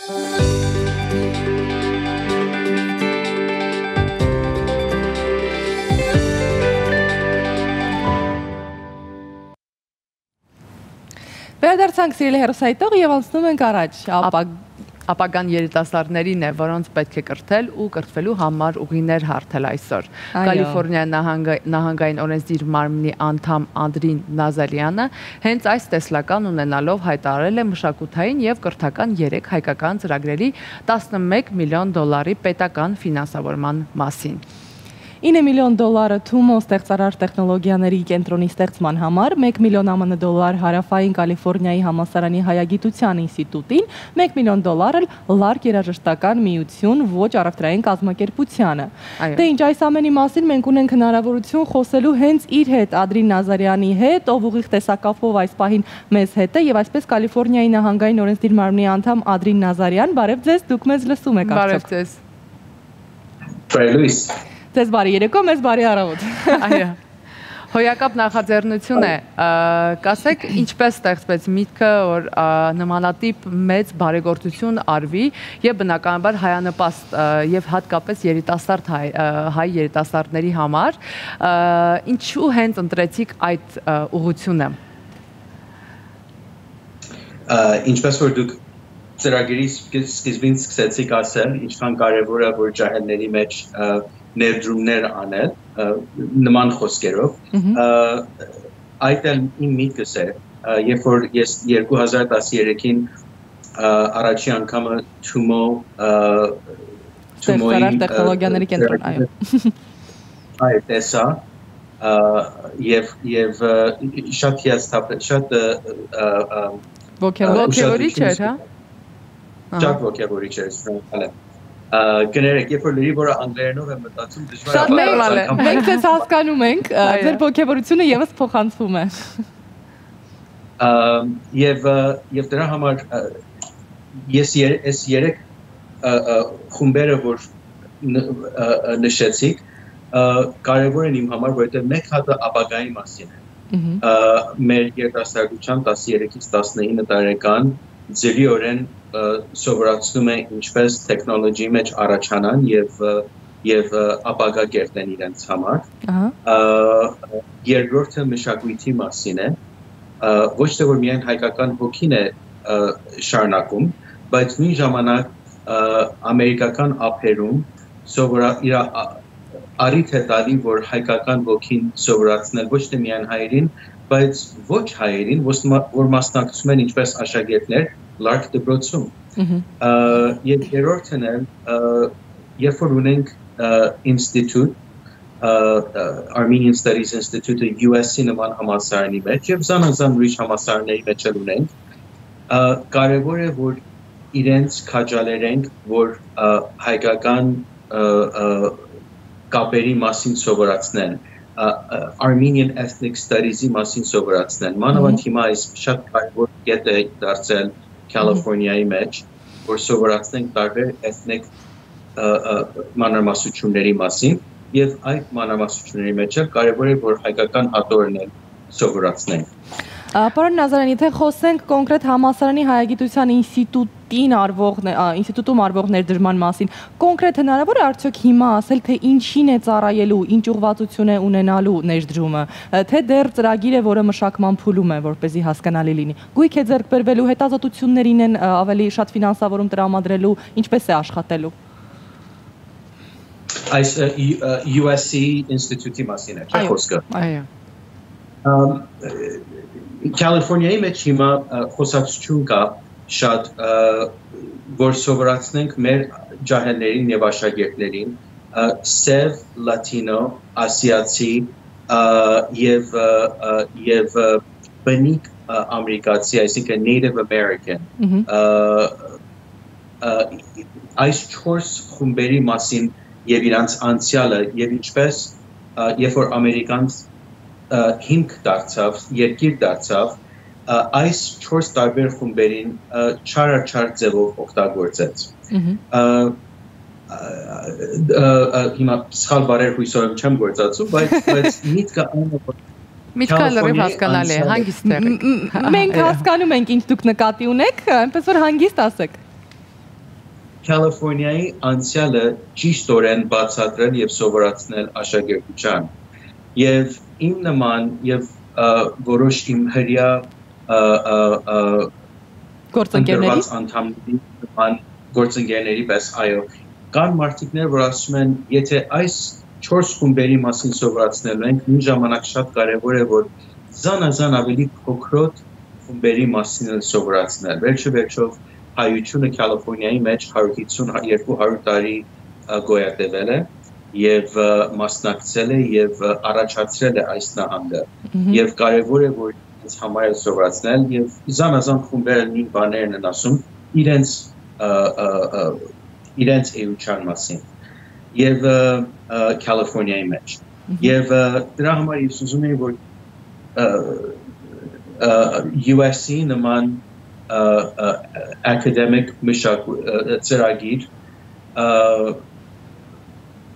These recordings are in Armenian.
Վերադարձանք սիրելի հեռուստատիտող եւ անցնում ենք առաջ ապագան երիտասարդներին է, որոնց պետք է կրթել ու կրթվելու համար ուղիներ հարթել այսօր։ Կալիֆոռնիայի նահանգային օրենսդիր մարմնի անդամ Անդրին Նազարյանը հենց այս տեսլական ունենալով հայտարարել է մշակութային եւ կրթական 3 հայկական ծրագրերի $11 միլիոն պետական ֆինանսավորման մասին։ $9 միլիոն Թումո ստեղծարար տեխնոլոգիաների կենտրոնի ստեղծման համար, $1 միլիոն ԱՄՆ Հարավային Կալիֆոռնիայի համալսարանի հայագիտության ինստիտուտին, $1 միլիոն էլ Լարկ երաժշտական միություն ոչ առևտրային կազմակերպությանը։ Դե ինչ այս ամենի մասին մենք ունենք հնարավորություն խոսելու հենց իր հետ, Անդրին Նազարյանի հետ, ով ուղիղ տեսակապով այս պահին մեզ հետ է, եւ այսպես Կալիֆոռնիայի նահանգային օրենսդիր մարմնի անդամ Անդրին Նազարյան, բարև ձեզ, դուք մեզ լսում եք արդյոք։ Բարև ձեզ։ Բարև լույս։ Ձեզ բարի երեկո, մեզ բարի առավոտ։ Այո։ Հոյակապ նախաձեռնություն է, կասեք ինչպես ստեղծվեց միտքը, որ նմանատիպ մեծ բարեգործություն արվի եւ բնականաբար հայանպաստ եւ հատկապես երիտասարդ հայ երիտասարդների համար, ինչու հենց ընտրեցիք այդ ուղղությունը։ Ինչպես որ դուք ծրագրի սկզբին սկսեցիք ասել, ինչքան կարևոր է որ ջահելների մեջ ներդրումներ անել նման խոսքերով այդ էլ իմ միտքս է երբ որ ես 2013-ին առաջի անգամը Թումոյի տեխնոլոգիաների կենտրոն այո տեսա եւ շատ հիասթափ շատ ոգևորիչ էր, հա։ Շատ ոգևորիչ էր, Կներեք, երբ որ լրի որը անգլերենով եմ մտածում, դժվար է։ Մենք ձեզ հասկանում ենք, ձեր ոգևորությունը եւս փոխանցվում է։ Եվ դրա համար ես այս 3 խումբերը որ նշեցիք, կարևոր են իմ համար, որովհետեւ մեկ հատը ապագայի մասին է։ Մեր երիտասարդության 13-ից 19 տարեկան ձևիորեն սովորացնում է ինչպես տեխնոլոգիի մեջ առաջանան եւ ապագա կերտեն իրենց համար։ Երկրորդը մշակույթի մասին է, ոչ թե որ միայն հայկական հոգին է շարունակում, բայց նույն ժամանակ ամերիկական ափերում իր առիթ է տալի, որ հայկական հոգին սովորացնել ոչ թե միայն հայերին, բայց ոչ հայերին, որ մասնակցում են ինչպես աշակերտներ Լարկ դպրոցում։ Եվ երրորդն էլ, երբ որ ունենք ինստիտուտ, Armenian Studies Institute-ը USC նման համալսարանի մեջ եւ զանազան ուրիշ համալսարանների մեջ էլ ունենք, կարևոր է որ իրենց քաջալերենք, որ հայկական կապերի մասին սովորացնեն, Armenian Ethnic Studies-ի մասին սովորացնեն։ Մանավանդ հիմա այս շատ կարևոր կետ է դարձել Կալիֆոռնիայի մեջ, որ սովորացնենք տարբեր էթնիկ մանրամասնությունների մասին եւ այդ մանրամասնությունների մեջ կարևոր է որ հայկական հատորն էլ սովորացնենք։ Պարոն Նազարյան, եթե խոսենք կոնկրետ համալսարանի հայագիտության ինստիտուտում արվող ներդրման մասին, կոնկրետ հնարավոր է արդյոք հիմա ասել, թե ինչին է ծառայելու, ինչ ուղղվածություն է ունենալու ներդրումը, թե դեռ ծրագիր է, որը մշակման փուլում է, որպեսզի հասկանալի լինի։ Գույք է ձեռք բերվելու, հետազոտություններին են ավելի շատ ֆինանսավորում տրամադրելու, ինչպես է աշխատելու։ Այս USC ինստիտուտի մասին է խոսքը։ Այո։ Կալիֆոռնիայի մեջ հիմա խոսակցություն կա շատ որ սովորացնենք մեր ջահելներին եւ աշակերտներին սև լատինո, ասիացի եւ բնիկ ամերիկացի, այսինքն Native American այս 4 խումբերի մասին եւ իրանց անցյալը եւ ինչպես երբ որ ամերիկանց հիմք դարձավ, երկիր դարձավ, այս 4 տարբեր խումբերին չարաչար ձևով օգտագործեց։ Հիմա սխալ բարեր հույսով չեմ գործածում, բայց միտքը Միտքը լրիվ հասկանալի է, հանգիստ եղեք։ Մենք հասկանում ենք ինչ դուք նկատի ունեք, այնպես որ հանգիստ ասեք։ Կալիֆոռնիայի անցյալը ճիշտորեն բացատրել եւ սովորացնել աշակերտության եւ իմ նման եւ որոշ իմ հրյա գործընկերների պես այո կան մարդիկներ որ ասում են եթե այս 4 խումբերի մասին սովորացնելու ենք նույն ժամանակ շատ կարեւոր է որ զանազան ավելի փոքրոտ խումբերի մասին սովորացնել վերջով հայությունը Կալիֆոռնիայի մեջ 150-200 տարի գոյատևել է եւ մասնակցել է եւ առաջացրել է այս նահանգը եւ կարեւոր է որ ինձ համար է սովորացնել եւ զանազան խումբերը նույն բաներն են ասում իրենց էության մասին եւ Կալիֆոռնիայի մեջ եւ դրա համար ես ուզում եմ որ USC նման academic ծրագիր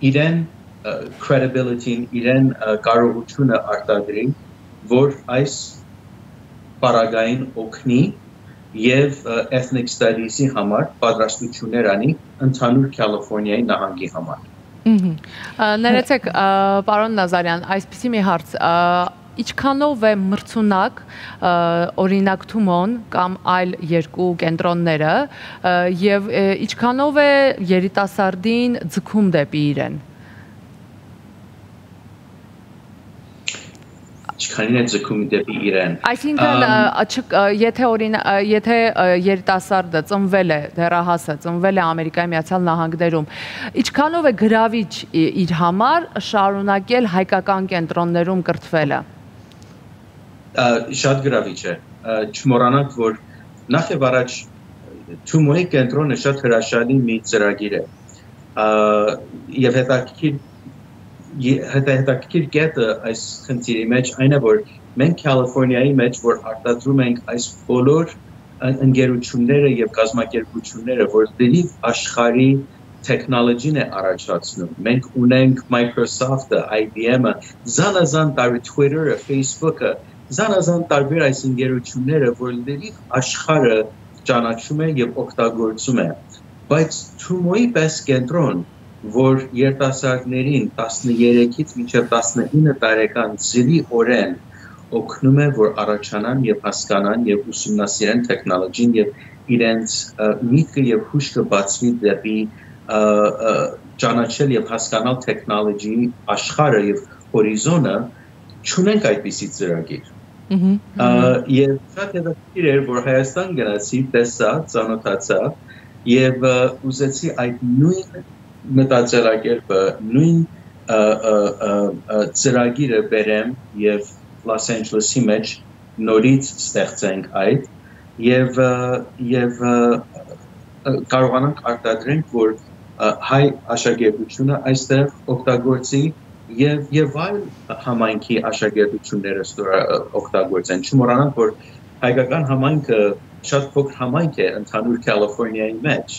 իրեն credibility-ն, իրեն կարողությունը արտադրի, որ այս պարագային օգնի եւ ethnic studies-ի համար պատրաստություններ անի ընդհանուր Կալիֆոռնիայի նահանգի համար։ Ներեցեք, պարոն Նազարյան, այսպիսի մի հարց, Ինչքանով է մրցունակ օրինակ Թումոն կամ այլ երկու կենտրոնները եւ ինչքանով է երիտասարդին ձգում դեպի իրեն Ինչքանին է ձգում դեպի իրեն Այսինքն եթե երիտասարդը ծնվել է դեռահասը ծնվել է Ամերիկայի Միացյալ Նահանգներում ինչքանով է գրավիչ իր համար շարունակել հայկական կենտրոններում կրթվելը Շատ գրավիչ է չմոռանանք որ նախ եւ առաջ Թումոյի կենտրոնը շատ հրաշալի մի ծրագիր է եւ հետաքրքիր կետը այս խնդիրի մեջ այն է որ մենք Կալիֆոռնիայի մեջ որ արտադրում ենք այս բոլոր ընկերությունները եւ կազմակերպությունները որ դեպի աշխարհի technology-ն է առաջացնում մենք ունենք Microsoft-ը, IBM-ը, զանազան տարբեր Twitter-ը, Facebook-ը Զանազան տարբեր այս ընկերությունները, որ դեպի աշխարհը ճանաչում է եւ օգտագործում է, բայց Թումոյի պես կենտրոն, որ երիտասարդներին 13-ից մինչև 19 տարեկան ծրի օրեն օգնում է, որ առաջանան եւ հասկանան եւ ուսումնասիրեն տեխնոլոգիան եւ իրենց միտքը եւ հուշքը բացվի դեպի ճանաչել եւ հասկանալ տեխնոլոգիի աշխարհը եւ հորիզոնը, չունենք այդպիսի ծրագիր Եվ շատ հետաքրքիր էր, որ Հայաստան գնացի, տեսա, ծանոթացա եւ ուզեցի այդ նույն մտածելակերպը, նույն ծրագիրը բերեմ եւ Los Angeles-ի մեջ նորից ստեղծենք այդ եւ կարողանանք արտադրենք, որ հայ աշակերտությունը այստեղ օգտագործի Եվ այլ համայնքի աշակերտությունները օգտագործեն չմոռանանք որ հայկական համայնքը շատ փոքր համայնք է ընդհանուր Կալիֆոռնիայի մեջ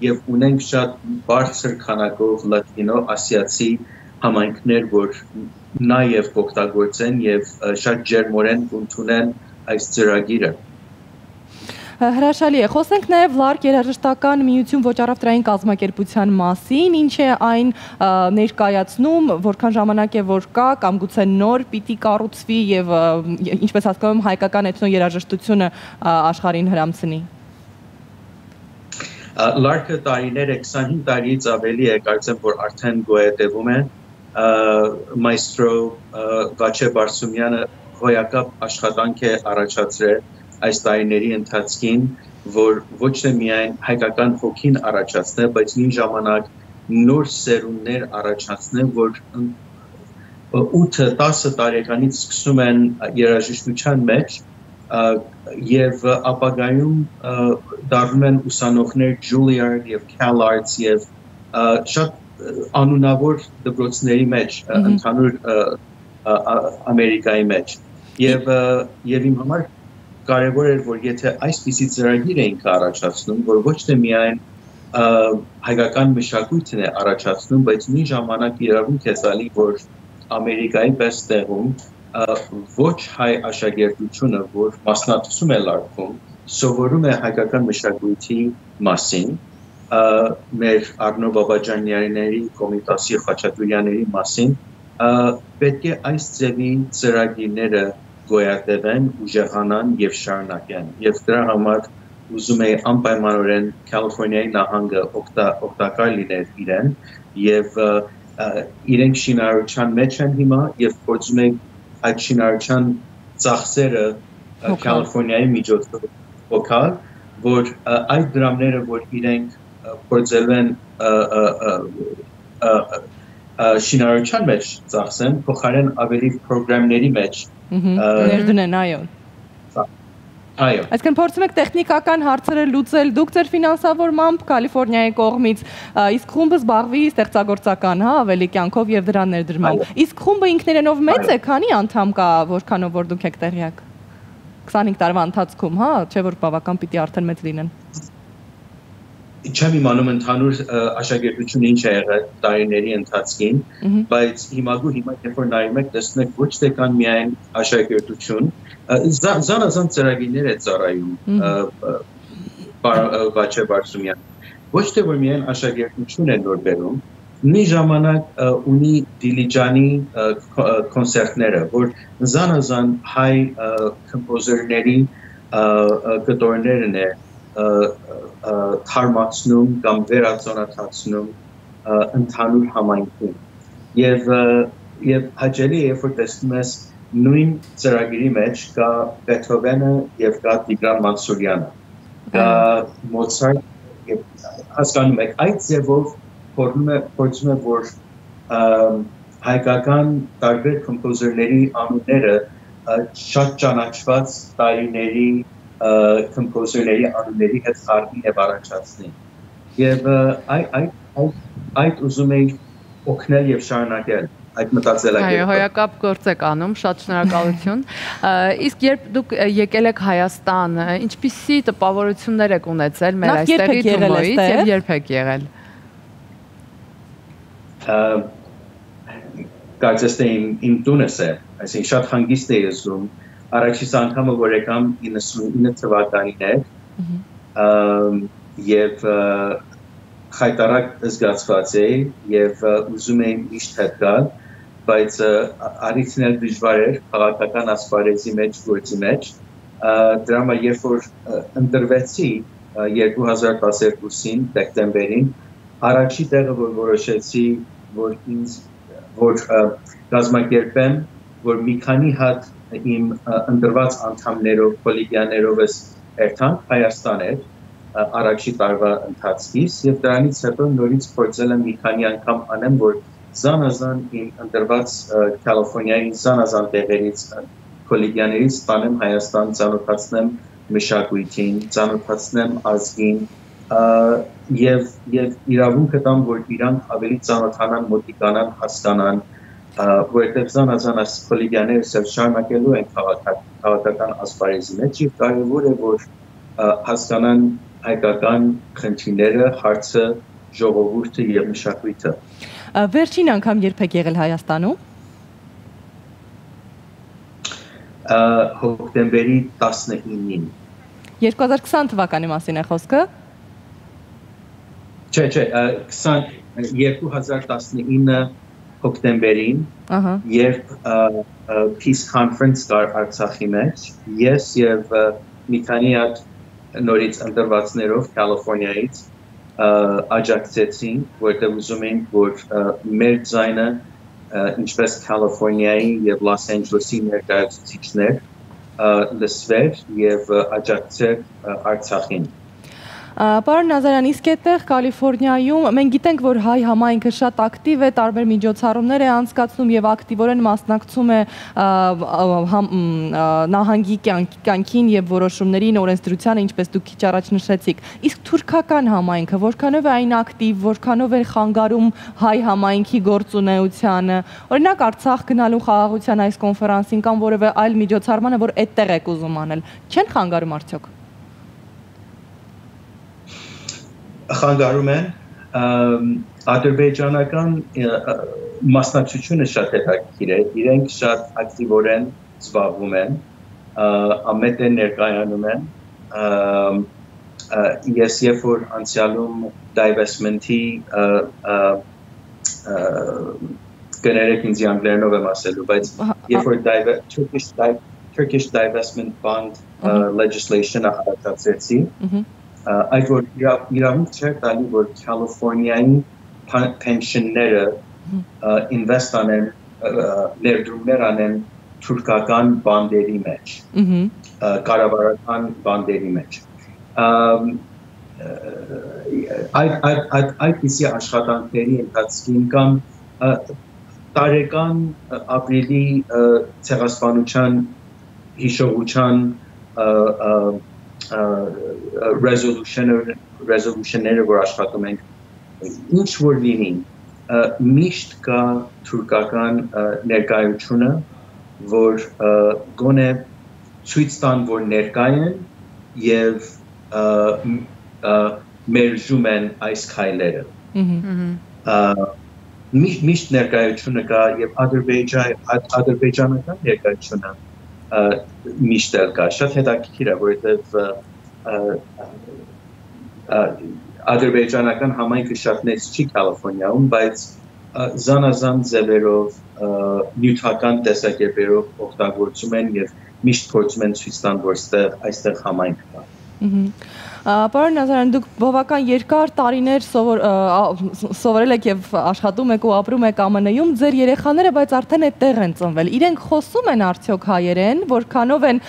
եւ ունենք շատ բարձր քանակով լատինո ասիացի համայնքներ որ նաեւ օգտագործեն եւ շատ ջերմորեն ընդունեն այս ծրագիրը Հրաշալի է, խոսենք նաև լարկ երաժշտական միություն ոչ առևտրային կազմակերպության մասին, ինչ է այն ներկայացնում, որքան ժամանակ է որ կա կամ գուցե նոր պիտի կառուցվի եւ ինչպես հասկանում եմ հայկական էթնո երաժշտությունը աշխարհին հրամցնի։ Լարկը տարիներ 25 տարիից ավելի է, կարծեմ որ արդեն գոյատևում է, մայստրո Վաչե Բարսումյանը հոյակապ աշխատանք է առաջացրել այս տարիների ընթացքին, որ ոչ թե միայն հայկական հոգին առաջացնել, բայց նույն ժամանակ նոր սերունդներ առաջացնել, որ 8-10 տարեկանից սկսում են երաժշտության մեջ եւ ապագայում դառնում են ուսանողներ Juilliard եւ CalArts եւ շատ անունավոր դպրոցների մեջ ընդհանուր Ամերիկայի մեջ եւ իմ համար կարևոր էր որ եթե այսպիսի ծրագիր էինք առաջացնում որ ոչ թե միայն հայկական մշակույթն է առաջացնում բայց նույն ժամանակ իրավունք է տալի որ Ամերիկայի պես տեղում ոչ հայ աշակերտությունը որ մասնակցում է լարքում սովորում է հայկական մշակույթի մասին, մեր Արնո Բաբաջանյանների, Կոմիտասի Խաչատուրյանների մասին, պետք է այս ձևի ծրագիրները գոյատևեն, ուժեղանան եւ շարունակեն։ Եվ դրա համար ուզում է անպայմանորեն Կալիֆոռնիայի նահանգը օգտակար լիներ իրեն եւ իրենք շինարարության մեջ են հիմա եւ փորձում են այդ շինարարության ծախսերը Կալիֆոռնիայի միջոցով օգալ, որ այդ դրամները, որ իրենք փորձել են շինարարության մեջ ծախսեն, փոխարեն ավելի պրոգրամների մեջ ներդնեն, այո։ Այո։ Այսինքն փորձում եք տեխնիկական հարցերը լուծել դուք ձեր ֆինանսավորմամբ Կալիֆոռնիայի կողմից, իսկ խումբը զբաղվի ստեղծագործական, ավելի կյանքով եւ դրա ներդրմամբ։ Իսկ խումբը ինքներենով մեծ է, քանի անդամ կա, որքանով որ դուք եք տեղյակ։ 25 տարվա ընթացքում, չէ՞ որ բավական պիտի արդեն մեծ լինեն։ Չեմ իմանում ընդհանուր աշակերտությունը ինչ է եղել տարիների ընթացքին, բայց հիմա երբ որ նայում եք, տեսնում եք ոչ թե կան միայն աշակերտություն, զանազան ծրագիրներ է ծառայում Վաչե Բարսումյան։ Ոչ թե որ միայն աշակերտություն է նոր բերում, մի ժամանակ ունի Դիլիջանի կոնցերտները, որ զանազան հայ կոմպոզերների կտորներն է թարմացնում կամ վերածոնացնում ընդհանուր համայնքում եւ հաճելի է երբ որ տեսնում ես նույն ծրագրի մեջ կա Բեթհովենը եւ կա Տիգրան Մանսուրյանը կա Մոցարտ եւ հասկանում եք այդ ձևով փորձում է որ հայկական տարբեր կոմպոզերների անունները շատ ճանաչված տարիների կոմպոզերների անունների հետ խառնի եւ առաջացնի։ Եվ այդ ուզում էի օգնել եւ շարունակել այդ մտածելակերպը։ Այո, հոյակապ գործ եք անում, շատ շնորհակալություն։ Իսկ երբ դուք եկել եք Հայաստան, ինչպիսի տպավորություններ եք ունեցել մեր այստեղի Թումոյից եւ երբ եք եղել։ Կարծես թե իմ տունս է, այսինքն շատ հանգիստ էի զգում։ Առաջին անգամը որ եկամ 99 թվականին էր եւ խայտարակ զգացված էի եւ ուզում էի միշտ հետ գալ, բայց արիցն էլ դժվար էր քաղաքական ասպարեզի մեջ, գործի մեջ։ Դրա համար երբ որ ընտրվեցի 2012-ին դեկտեմբերին, առաջի տեղը որ որոշեցի, որ կազմակերպեմ, որ մի քանի հատ իմ ընտրված անդամներով, կոլեգիաներով երթանք Հայաստան էր առաջի տարվա ընթացքից եւ դրանից հետո նորից փորձել եմ մի քանի անգամ անեմ, որ զանազան իմ ընտրված Կալիֆոռնիայի զանազան տեղերից կոլեգիաներից տանեմ Հայաստան, ծանոթացնեմ մշակույթին, ծանոթացնեմ ազգին եւ իրավունք տամ, որ իրանք ավելի ծանոթանան, մոտիկանան, հասկանան որտեղ զանազան կոլեգիաները շարունակելու են քաղաքական ասպարեզի մեջ եւ կարեւոր է որ հասկանան հայկական խնդիրները, հարցը, ժողովուրդը եւ մշակույթը։ Վերջին անգամ երբ եք եղել Հայաստանում։ Հոկտեմբերի 19-ին։ 2020 թվականի մասին է խոսքը։ Չէ, 2019 հոկտեմբերին, երբ Peace Conference կար Արցախի մեջ, ես եւ մի քանի հատ նորից ընտրվածներով Կալիֆոռնիայից աջակցեցին, որտեղ ուզում ենք, որ մեր ձայնը ինչպես Կալիֆոռնիայի եւ Լոս Անջելեսի ներկայացուցիչներ լսվեր եւ աջակցեր Արցախին։ Պարոն Նազարյան, իսկ այդտեղ Կալիֆոռնիայում մենք գիտենք, որ հայ համայնքը շատ ակտիվ է, տարբեր միջոցառումներ է անցկացնում եւ ակտիվորեն մասնակցում է նահանգի կյանքին եւ որոշումներին, օրենսդրությանը, ինչպես դուք քիչ առաջ նշեցիք։ Իսկ թուրքական համայնքը որքանով է այն ակտիվ, որքանով է խանգարում հայ համայնքի գործունեությանը։ Օրինակ Արցախ գնալու խաղաղության այս կոնֆերանսին կամ որևէ այլ միջոցառմանը, որ այդտեղ եք ուզում անել, չեն խանգարում արդյոք։ Խանգարում են ադրբեջանական մասնակցությունը շատ հետաքրքիր է, իրենք շատ ակտիվորեն զբաղվում են, ամեն տեղ ներկայանում են ես երբ որ անցյալում divestment-ի կներեք ինձ անգլերենով եմ ասելու, բայց երբ որ Turkish divestment bond legislation-ը հարացրեցի, այդ որ իրավունք չէր տալի, որ Կալիֆոռնիայի pensionները invest անեն, ներդրումներ անեն թուրքական բանդերի մեջ, կառավարական բանդերի մեջ։ Այդպիսի աշխատանքների ընթացքին կամ տարեկան ապրիլի ցեղասպանության հիշողության resolution-ները, որ աշխատում ենք, ինչ որ լինի, միշտ կա թուրքական ներկայությունը, որ գոնե ցույց տան, որ ներկա են եւ մերժում են այս քայլերը։ Միշտ ներկայությունը կա եւ ադրբեջանական ներկայությունը միշտ կա։ Շատ հետաքրքիր է, որովհետեւ ադրբեջանական համայնքը շատ մեծ չի Կալիֆոռնիայում, բայց զանազան ձևերով նյութական տեսակերպերով օգտագործում են եւ միշտ փորձում են ցույց տան, որ այստեղ համայնք կա։ Պարոն Նազարյան, դուք բավական երկար տարիներ սովորել եք եւ աշխատում եք ու ապրում եք ԱՄՆ-ում, ձեր երեխաները բայց արդեն այդտեղ են ծնվել։ Իրենք խոսում են արդյոք հայերեն, որքանով են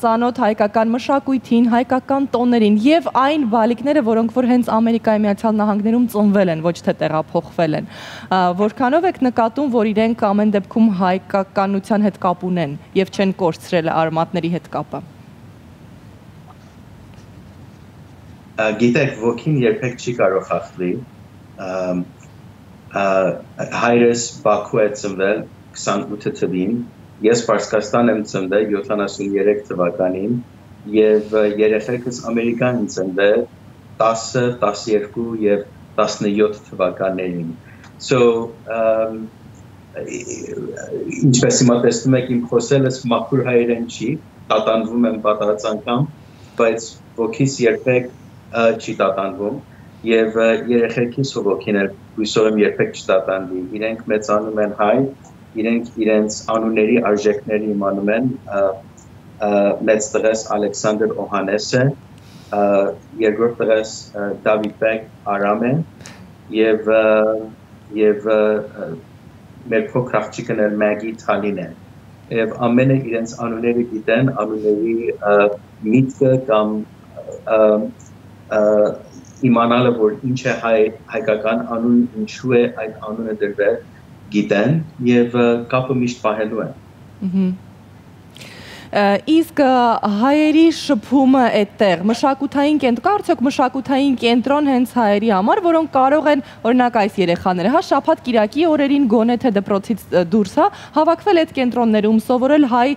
ծանոթ հայկական մշակույթին, հայկական տոներին եւ այն բալիկները, որոնք որ հենց Ամերիկայի Միացյալ Նահանգներում ծնվել են, ոչ թե տեղափոխվել են։ Որքանով եք նկատում, որ իրենք ամեն դեպքում հայկականության հետ կապ ունեն եւ չեն կորցրել արմատների հետ կապը։ Գիտեք, ոգին երբեք չի կարող հաղթի։ Հայրս Բաքու է ծնվել 28 թվին, ես Պարսկաստան եմ ծնվել 73 թվականին եւ երեխեքս Ամերիկան ծնվել 10, 12 եւ 17 թվականներին։ So ինչպես հիմա տեսնում եք, իմ խոսելս մաքուր հայերեն չի, տատանվում եմ պատահած անգամ, բայց ոգիս երբեք չի տատանվում եւ երեխեքիս ոգին էլ հույսով եմ երբեք չտատանվի։ Իրենք մեծանում են հայ, իրենք իրենց անունների արժեքները իմանում են, մեծ տղես Ալեքսանդր Օհանեսը, երկրորդ տղես Դավիթ Արամ է եւ մեր փոքր աղջիկն էլ Մագի Թալին է։ Եվ ամենը իրենց անունները գիտեն, անունների միտքը կամ իմանալը, որ ինչ է հայկական անուն, ինչու է այդ անունը դրվել, գիտեն եւ կապը միշտ պահելու են։ Իսկ հայերի շփումը այդտեղ մշակութային կա արդյոք մշակութային կենտրոն հենց հայերի համար, որոնք կարող են, օրինակ այս երեխաները, շաբաթ կիրակի օրերին գոնե թե դպրոցից դուրս, հավաքվել այդ կենտրոններում, սովորել հայ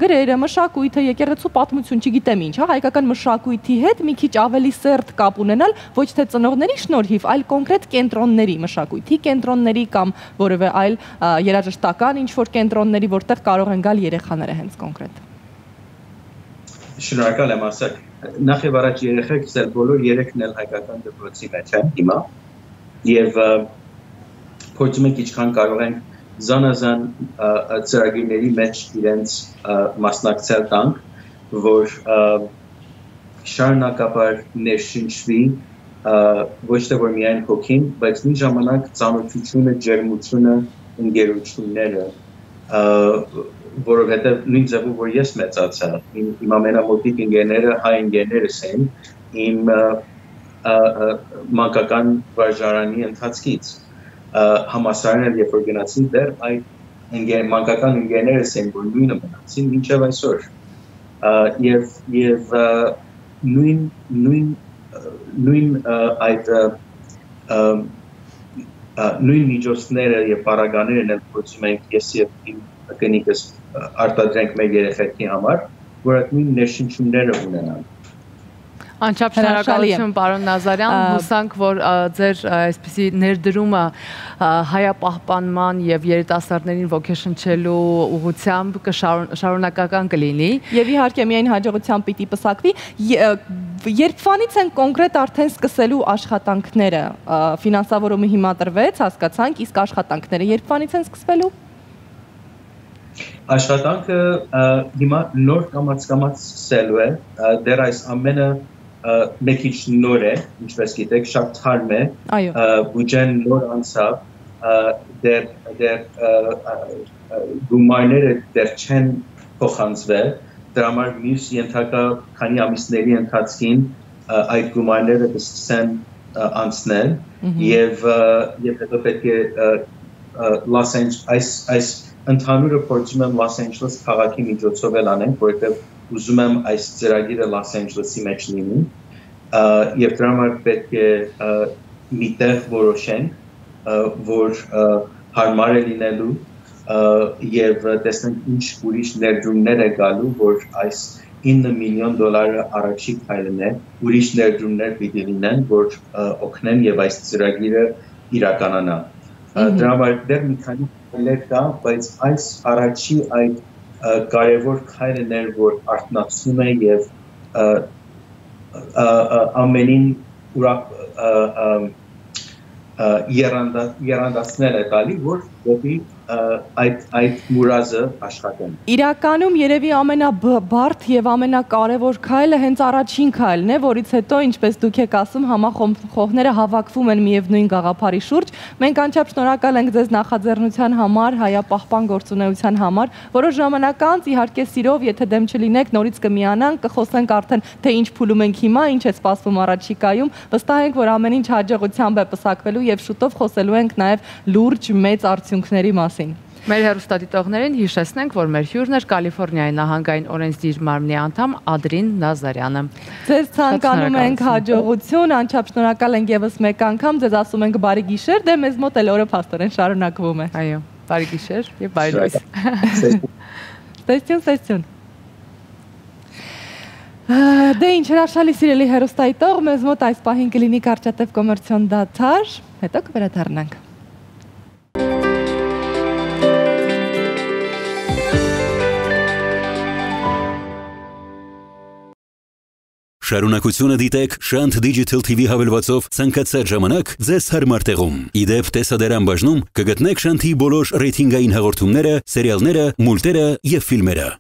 գրերը, մշակույթը, եկեղեցու պատմություն, չգիտեմ ինչ, հայկական մշակույթի հետ մի քիչ ավելի սերտ կապ ունենալ, ոչ թե ծնողների շնորհիվ, այլ կոնկրետ կենտրոնների, մշակույթի կենտրոնների կամ որևէ այլ երաժշտական ինչ-որ կենտրոնների, որտեղ կարող են գալ երեխաները հենց կոնկրետ։ Շնորհակալ եմ ասել, նախ եւ առաջ երեխեքս էլ բոլոր երեքն էլ հայկական դպրոցի մեջ են հիմա եւ փորձում ենք ինչքան կարող ենք զանազան ծրագրերի մեջ իրենց մասնակցել տանք, որ շարունակաբար ներշնչվի ոչ թե որ միայն հոգին, բայց մի ժամանակ ծանոթությունը, ջերմությունը, ընկերությունները որովհետև նույն ձևով որ ես մեծացա, իմ ամենամոտիկ ընկերները հայ ընկերներս են, իմ մանկական վարժարանի ընթացքից, համալսարանը երբ որ գնացին դեռ այդ մանկական ընկերներս են, որ նույնը մնացին մինչև այսօր, եւ նույն միջոցները եւ պարագաներն են փորձում ենք ես եւ իմ կնիկս արտադրենք մեր երեխեքի համար, որ այդ նույն ներշնչումները ունենան։ Անչափ շնորհակալություն պարոն Նազարյան, հուսանք, որ ձեր այսպիսի ներդրումը հայապահպանման եւ երիտասարդներին ոգեշնչելու ուղղությամբ շարունակական կլինի։ Եվ իհարկե միայն հաջողությամբ պիտի պսակվի։ Երբվանից են կոնկրետ արդեն սկսելու աշխատանքները։ Ֆինանսավորումը հիմա տրվեց, հասկացանք, իսկ աշխատանքները երբվանից են սկսվելու։ Աշխատանքը հիմա նոր կամաց սկսելու է, դեռ այս ամենը մեկ ինչ նոր է, ինչպես գիտեք, շատ թարմ է, բյուջեն նոր անցավ, դեռ գումարները դեռ չեն փոխանցվել, դրա համար մյուս ենթակա քանի ամիսների ընթացքին այդ գումարները կսկսեն անցնել եւ հետո պետք է այս ընդհանուրը փորձում եմ Լոս Անջելես քաղաքի միջոցով էլ անենք, որովհետեւ ուզում եմ այս ծրագիրը Լոս Անջելեսի մեջ լինի եւ դրա համար պետք է մի տեղ որոշենք, որ հարմար է լինելու եւ տեսնենք ինչ ուրիշ ներդրումներ է գալու, որ այս $9 միլիոն առաջի քայլն է, ուրիշ ներդրումներ պիտի լինեն, որ օգնեն եւ այս ծրագիրը իրականանա։ Դրա համար դեռ մի քանի քայլեր կա, բայց այս առաջի այդ կարևոր քայլն էր, որ արթնացնում է եւ ամենին երանդացնել է տալի, որ դեպի այդ մուրազը աշխատեն։ Իրականում երևի ամենաբարդ եւ ամենակարևոր քայլը հենց առաջին քայլն է, որից հետո, ինչպես դուք եք ասում, համախոհները հավաքվում են միևնույն գաղափարի շուրջ։ Մենք անչափ շնորհակալ ենք ձեզ նախաձեռնության համար, հայապահպան գործունեության համար։ Որոշ ժամանակ անց, իհարկե սիրով, եթե դեմ չլինեք, նորից կմիանանք, կխոսենք արդեն թե ինչ փուլում ենք հիմա, ինչ է սպասվում առաջիկայում։ Վստահ ենք, որ ամեն ինչ հաջողությամբ է պսակվելու եւ շուտով խոսելու ենք նաեւ լուրջ մեծ արդյունքների մասին։ Մեր հեռուստադիտողներին հիշեցնենք, որ մեր հյուրն էր Կալիֆոռնիայի նահանգային օրենսդիր մարմնի անդամ Ադրին Նազարյանը։ Ձեզ ցանկանում ենք հաջողություն, անչափ շնորհակալ ենք եւս մեկ անգամ, ձեզ ասում ենք բարի գիշեր, դե մեզ մոտ էլ օրը փաստորեն շարունակվում է։ Այո, բարի գիշեր եւ բարի լույս։ Տեսություն։ Դե ինչ հրաշալի սիրելի հեռուստադիտող, մեզ մոտ այս պահին կլինի կարճատև կոմերցիոն դադար, հետո կվերադառնանք։ Շարունակությունը դիտեք Շանթ Digital TV հավելվածով ցանկացած ժամանակ ձեզ հարմար տեղում։ Իդեպ տեսադարան բաժնում կգտնեք Շանթի բոլոր ռեյթինգային հաղորդումները, սերիալները, մուլտերը եւ ֆիլմերը։